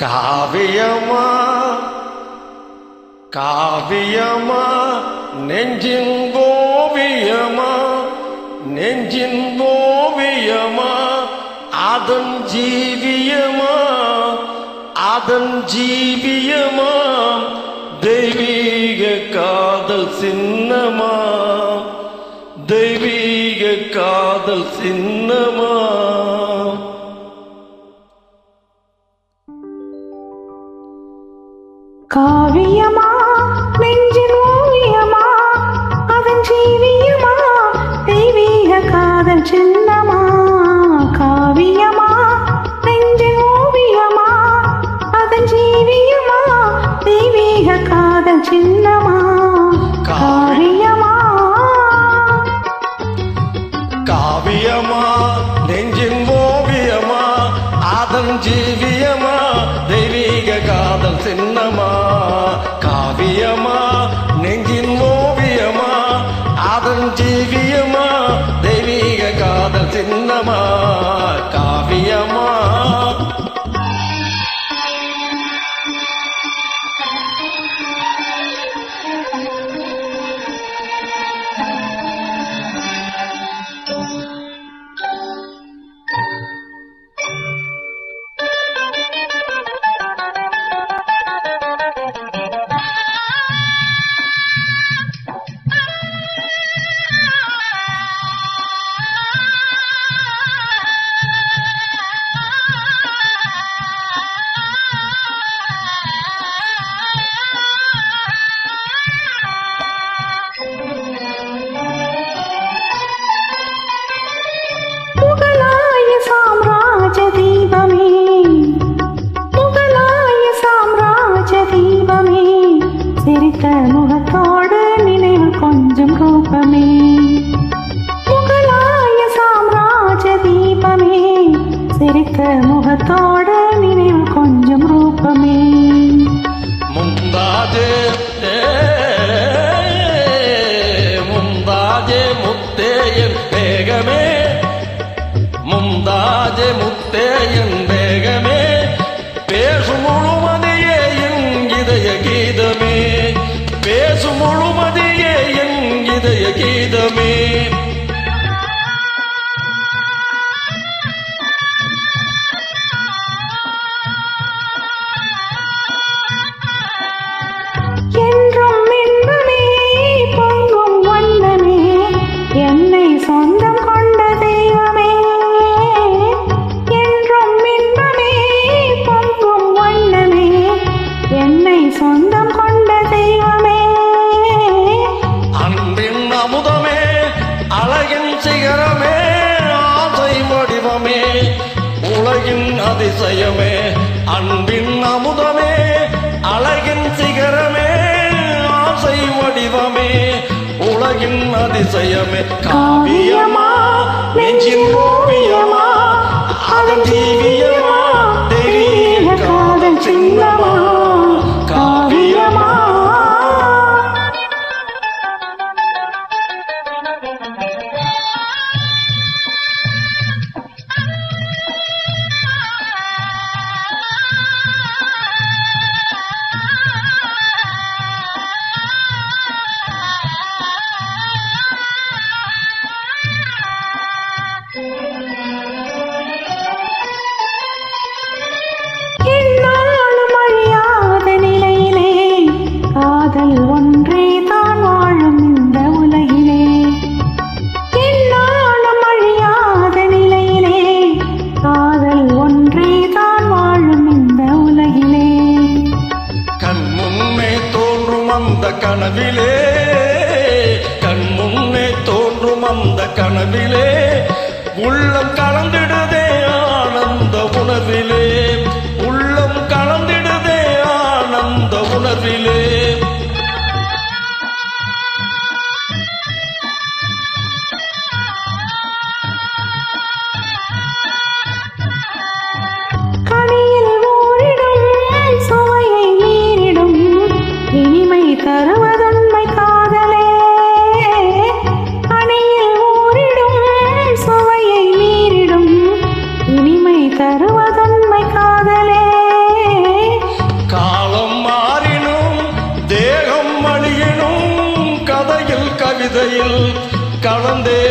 காவியமா காவியமா நெஞ்சின் ஓவியமா நெஞ்சின் ஓவியமா அதன் ஜீவியமா அதன் ஜீவியமா தெய்வீக காதல் சின்னமா தெய்வீக காதல் சின்னமா. காவியமா நெஞ்சின் ஓவியமா அதன் ஜீவியமா தெய்வீக காதல் சின்னமா. காவியமா நெஞ்சின் ஓவியமா அதன் ஜீவியமா தெய்வீக காதல் சின்னமா. காவியமா காவியமா நெஞ்சின் ஓவியமா அதன் ஜீவியமா தெய்வீக காதல் சின்னமா. காவியமா நெஞ்சின் ஓவியமா அதன் ஜீவியமா தெய்வீக காதல் சின்னமா. காவியமா முகத்தோடு நினைவு கொஞ்சம் ரூபமே. முகலாய சாம்ராஜ தீபமே சிரித்த முகத்தோடு நினைவு கொஞ்சம் ரூபமே. முந்தாஜே முந்தாஜே முத்தேயன் வேகமே முந்தாஜே முத்தேயன் வேகமே பேசும் முழுமதியே என் இதய கீதமே பேசும் முழுமதியே என் இதய கீதமே. என்றும் இன்பமே பொங்கும் வண்ணமே என்னை சொந்தம் கொண்ட தெய்வமே. என்றும் இன்பமே பொங்கும் வண்ணமே என்னை சொந்தம் கொண்ட தெய்வமே. அன்பின் அமுதமே அழகின் சிகரமே ஆசை வடிவமே உலகின் அதிசயமே. அன்பின் அமுதமே அழகின் சிகரமே ஆசை வடிவமே உலகின் அதிசயமே. காவியமா நெஞ்சின் ஓவியமா அதன் ஜீவியமா தெய்வீக காதல் சின்னமா. காவியமா என்னாலும் அழியாத நிலையிலே காதல் ஒன்றே தான் வாழும் இந்த உலகிலே. என்னாலும் அழியாத நிலையிலே காதல் ஒன்றே தான் வாழும் இந்த உலகிலே. கண் முன்னே தோன்றும் அந்த கனவிலே கண் முன்னே தோன்றும் அந்த கனவிலே உள்ளம் கலந்திடுதே ஆனந்த உணர்விலே உள்ளம் கலந்திடுதே ஆனந்த உணர்விலே. கனியில் ஊறிடும் சுவையை மீறிடும் இனிமை தருவதுண்மை காதலே. கனியில் ஊறிடும் சுவையை மீறிடும் இனிமை தருவதுண்மை காதலே. மறந்தே